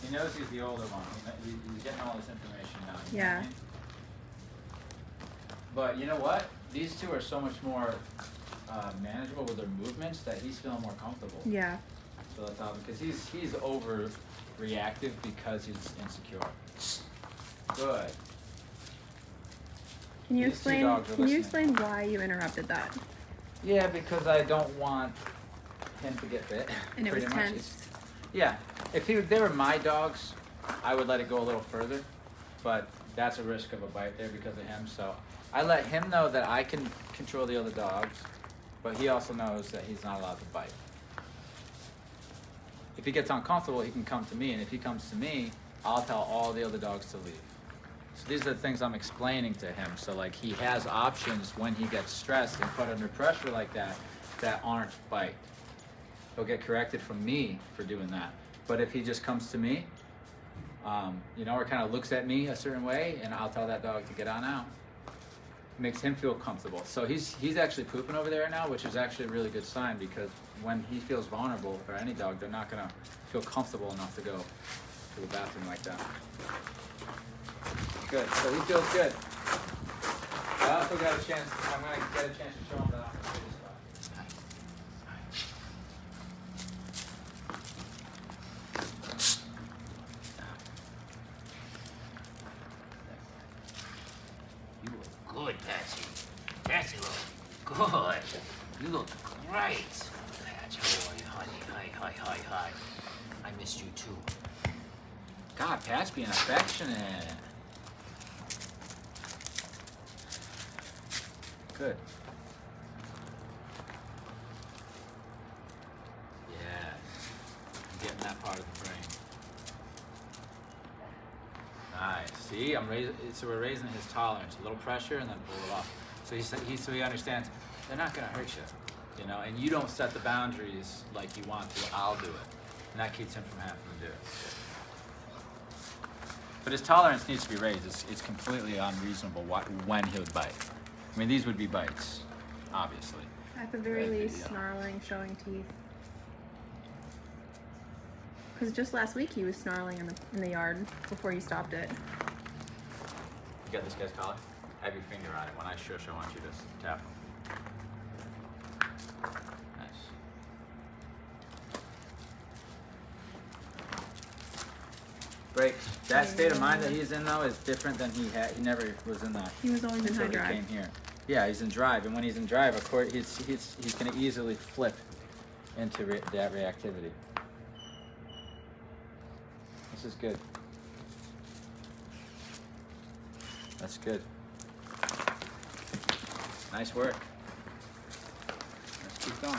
He knows he's the older one. He's getting all this information now. You know Yeah. what I mean? But you know what? These two are so much more manageable with their movements that he's feeling more comfortable. Yeah. So that's how, because he's overreactive because he's insecure. Good. Can you These two explain? dogs are Can you listening. explain why you interrupted that? Yeah, because I don't want him to get bit. And it was pretty much. tense. Yeah, if they were my dogs, I would let it go a little further, but that's a risk of a bite there because of him. So I let him know that I can control the other dogs, but he also knows that he's not allowed to bite. If he gets uncomfortable, he can come to me, and if he comes to me, I'll tell all the other dogs to leave. So these are the things I'm explaining to him. So like he has options when he gets stressed and put under pressure like that aren't bite. He'll get corrected from me for doing that. But if he just comes to me, or kind of looks at me a certain way, and I'll tell that dog to get on out. Makes him feel comfortable. So he's actually pooping over there right now, which is actually a really good sign, because when he feels vulnerable, or any dog, they're not gonna feel comfortable enough to go to the bathroom like that. Good, so he feels good. I also got a chance, I'm gonna get a chance to show him that I'm gonna do this spot. You look good, Patsy. Patsy look good. You look great. Patsy, boy, honey, hi. I missed you too. God, Pat's being affectionate. Good. Yes. I'm getting that part of the brain. Nice. See, so we're raising his tolerance. A little pressure and then pull it off. So he understands they're not gonna hurt you, and you don't set the boundaries like you want to. I'll do it, and that keeps him from having to do it. But his tolerance needs to be raised. It's completely unreasonable when he would bite. I mean, these would be bites, obviously. At the very Right, least, yeah. snarling, showing teeth. Because just last week he was snarling in the yard before you stopped it. You got this guy's collar? Have your finger on it. When I shush, I want you to tap him. Nice. Break. That state of mind that he's in, though, is different than he had. He never was in that. He was always in high until he drive. came here. Yeah, he's in drive, and when he's in drive, of course, he's going to easily flip into that reactivity. This is good. That's good. Nice work. Let's keep going.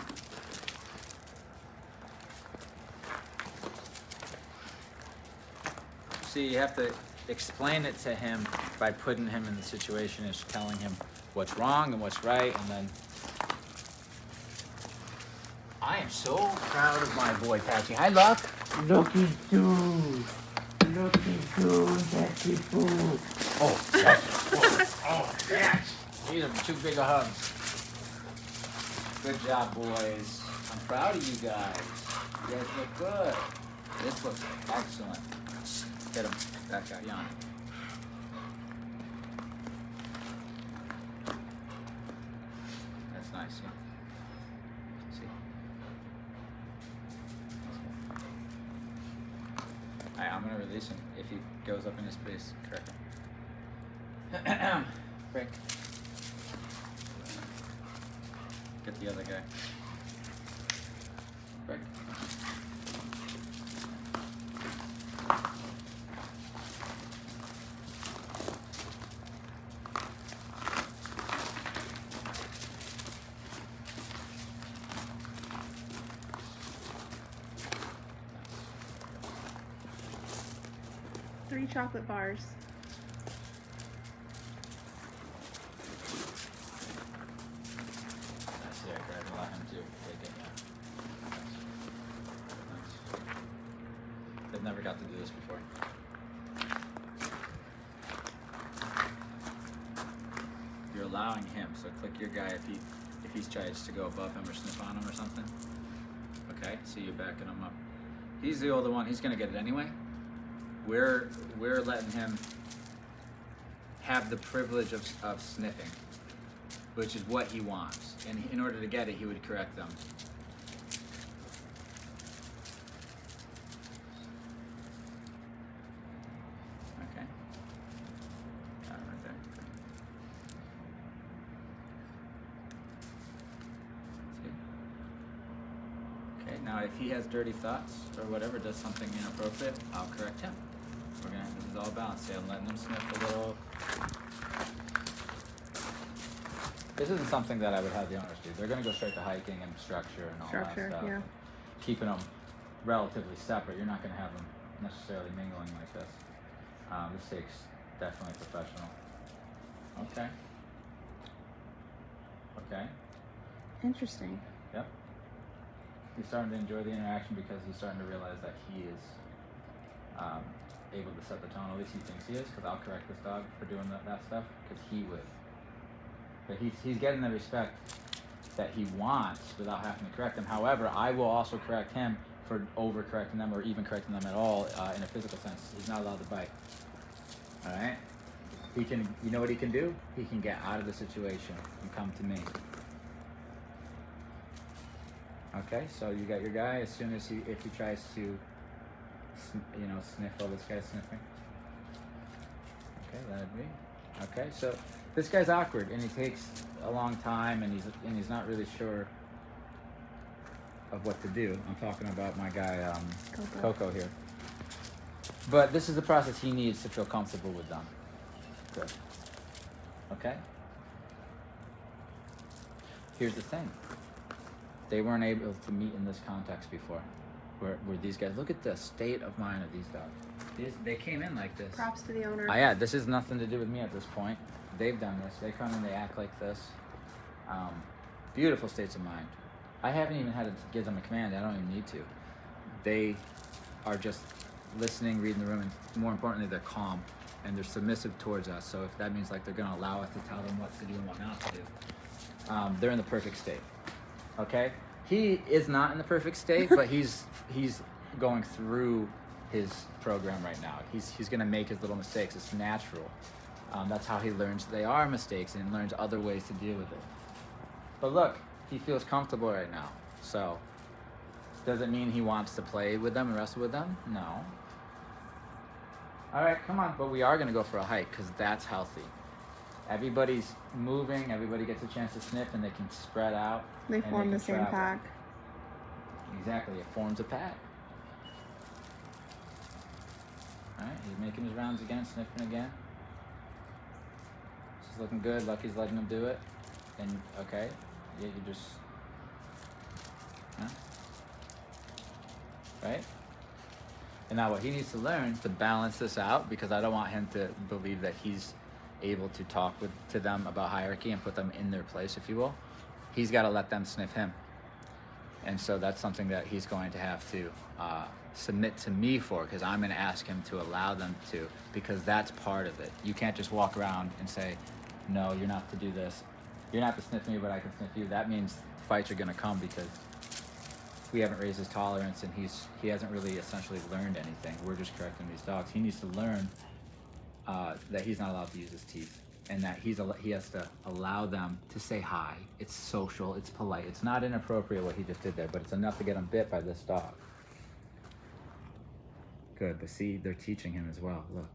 See, you have to explain it to him by putting him in the situation and telling him what's wrong and what's right, and then I am so proud of my boy, Patsy. Hi, Luck. Looky good. Looky good, Patsy food. Oh, yes. Oh, yes. These are too big of hugs. Good job, boys. I'm proud of you guys. You guys look good. This looks excellent. Get him. Back out, Jan. That's nice, yeah. See? Alright, I'm gonna release him. If he goes up in his space, correct him. Break. Get the other guy. Break. Three chocolate bars. That's it, right? Allow him to take it, yeah. Nice. They've never got to do this before. You're allowing him, so click your guy if he tries to go above him or sniff on him or something. Okay, so you're backing him up. He's the older one, he's gonna get it anyway. We're letting him have the privilege of sniffing, which is what he wants. And in order to get it, he would correct them. Okay. Got it right there. See? Okay, now if he has dirty thoughts or whatever, does something inappropriate, I'll correct him. This is all balanced. See, I'm letting them sniff a little. This isn't something that I would have the owners do. They're going to go straight to hiking and structure and all that stuff. Yeah. Keeping them relatively separate. You're not going to have them necessarily mingling like this. This steak's definitely professional. Okay. Okay. Interesting. Yep. He's starting to enjoy the interaction because he's starting to realize that he is able to set the tone. At least he thinks he is, because I'll correct this dog for doing that stuff, because he would. But he's getting the respect that he wants without having to correct them. However, I will also correct him for overcorrecting them or even correcting them at all in a physical sense. He's not allowed to bite. All right? He can, you know what he can do? He can get out of the situation and come to me. Okay, so you got your guy. As soon as if he tries to, sniff while this guy's sniffing. Okay, that'd be. Okay, so this guy's awkward and he takes a long time and he's not really sure of what to do. I'm talking about my guy Coco here. But this is the process he needs to feel comfortable with them. Good. Okay? Here's the thing. They weren't able to meet in this context before. Where these guys, look at the state of mind of these dogs. They came in like this. Props to the owner. Yeah, this has nothing to do with me at this point. They've done this. They come in, they act like this. Beautiful states of mind. I haven't even had to give them a command. I don't even need to. They are just listening, reading the room, and more importantly, they're calm and they're submissive towards us. So if that means like they're going to allow us to tell them what to do and what not to do, they're in the perfect state. Okay? He is not in the perfect state, but he's going through his program right now. He's going to make his little mistakes. It's natural. That's how he learns they are mistakes and learns other ways to deal with it. But look, he feels comfortable right now. So, does it mean he wants to play with them and wrestle with them? No. All right, come on. But we are going to go for a hike because that's healthy. Everybody's moving. Everybody gets a chance to sniff, and they can spread out. They form the same pack. Exactly. It forms a pack. All right, he's making his rounds again, sniffing again. This is looking good. Lucky's letting him do it. And, okay, yeah, you just, right? And now what he needs to learn to balance this out, because I don't want him to believe that he's able to talk to them about hierarchy and put them in their place, if you will. He's got to let them sniff him. And so that's something that he's going to have to submit to me for, because I'm going to ask him to allow them to, because that's part of it. You can't just walk around and say, no, you're not to do this. You're not to sniff me, but I can sniff you. That means fights are going to come because we haven't raised his tolerance and he hasn't really essentially learned anything. We're just correcting these dogs. He needs to learn that he's not allowed to use his teeth, and that he has to allow them to say hi. It's social, it's polite. It's not inappropriate what he just did there, but it's enough to get him bit by this dog. Good, but see, they're teaching him as well. Look.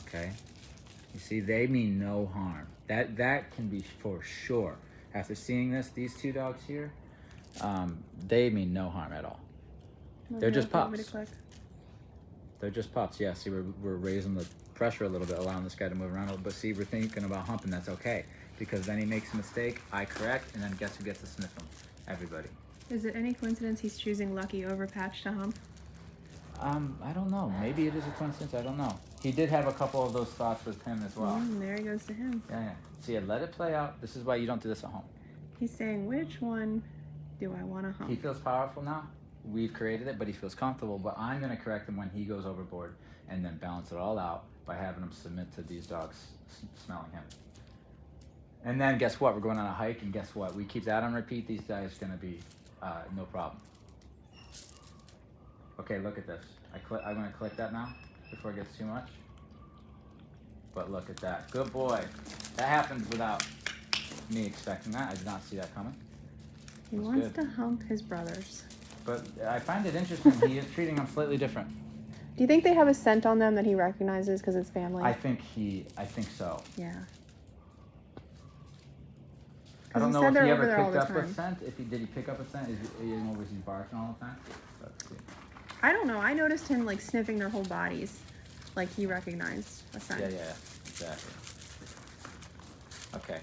Okay? You see, they mean no harm. That can be for sure. After seeing this, these two dogs here, they mean no harm at all. They're just pups. They're just pups. Yeah, see, we're raising the pressure a little bit, allowing this guy to move around a little bit. See, we're thinking about humping. That's okay, because then he makes a mistake, I correct, and then guess who gets to sniff him? Everybody. Is it any coincidence he's choosing Lucky over Patch to hump? I don't know. Maybe it is a coincidence. I don't know. He did have a couple of those thoughts with him as well. There he goes to him. Yeah. See, let it play out. This is why you don't do this at home. He's saying, which one do I want to hump? He feels powerful now. We've created it, but he feels comfortable. But I'm going to correct him when he goes overboard and then balance it all out by having him submit to these dogs smelling him. And then guess what? We're going on a hike, and guess what? We keep that on repeat. These guys are going to be no problem. Okay, look at this. I'm gonna click that now before it gets too much. But look at that. Good boy. That happened without me expecting that. I did not see that coming. He That's wants good. to hump his brothers. But I find it interesting. He is treating them slightly different. Do you think they have a scent on them that he recognizes because it's family? I think so. Yeah. I don't he know said if they're he over ever there all picked the up a time. scent. Did he pick up a scent? Is he barking all the time? Let's see. I don't know. I noticed him like sniffing their whole bodies, like he recognized a scent. Yeah, exactly. Okay.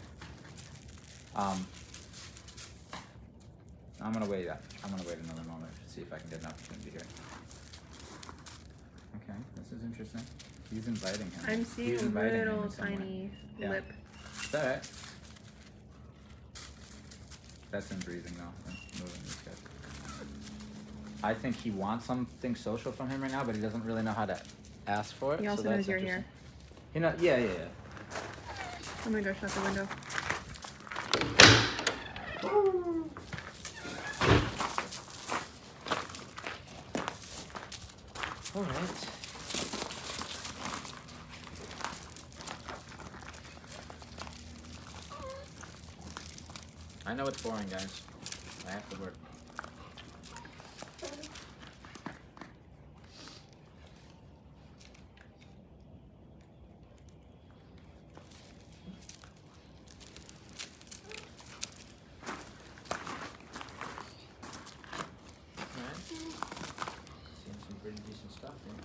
I'm gonna wait another moment to see if I can get an opportunity here. Okay, this is interesting. He's inviting him. I'm seeing He's a inviting him little in some way. tiny Yeah. lip. It's alright. That's him breathing though. That's moving this guy. I think he wants something social from him right now, but he doesn't really know how to ask for it. He also so knows that's you're interesting. here. Yeah. I'm gonna go shut the window. All right. I know it's boring, guys. I have to work. Alright. Seeing some pretty decent stuff here.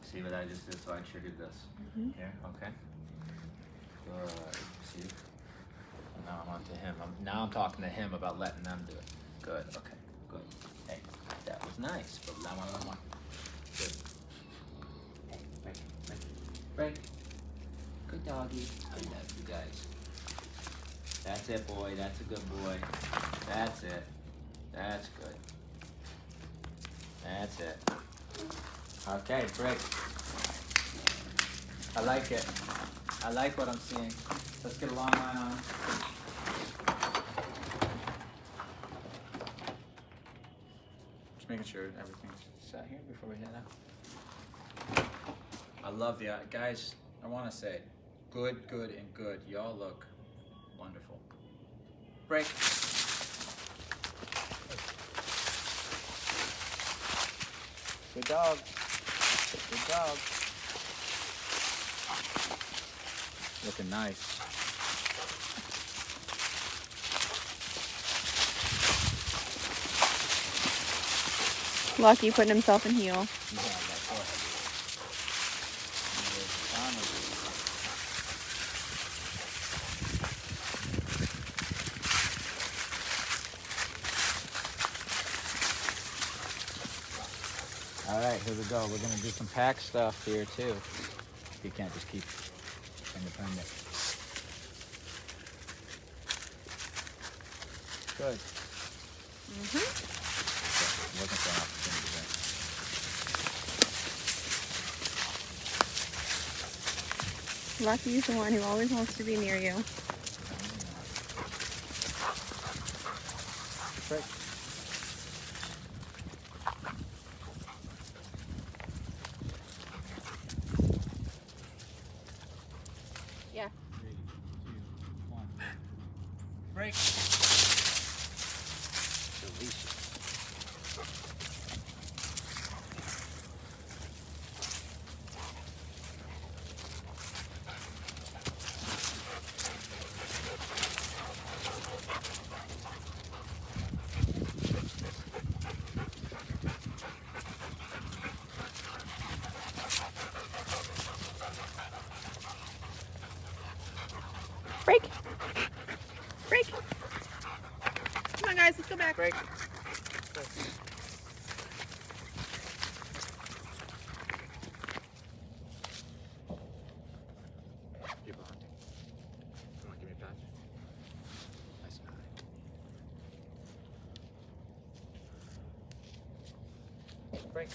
See what I just did? So I triggered this. Here, okay. Good. See? Now I'm on to him. Now I'm talking to him about letting them do it. Good. Okay. Good. Hey, that was nice. But now one more. Good. Hey, break. Good doggy. I love you guys. That's it, boy. That's a good boy. That's it. That's good. That's it. Okay, break. I like it. I like what I'm seeing. Let's get a long line on him. Just making sure everything's set here before we head out. I love the guys. I want to say, good, and good. Y'all look wonderful. Break. Good dog. Good dog. Looking nice. Lucky putting himself in heel. Yeah, that's all. All right, here we go. We're gonna do some pack stuff here too. You can't just keep independent. Good. Looking for an opportunity there. Lucky's the one who always wants to be near you. Break. Yeah. 3, 2, 1. Break. Delicious. Break. Break. Come on, guys. Let's go back. Break. You're bonding. Come on, give me a patch. Nice and high. Break.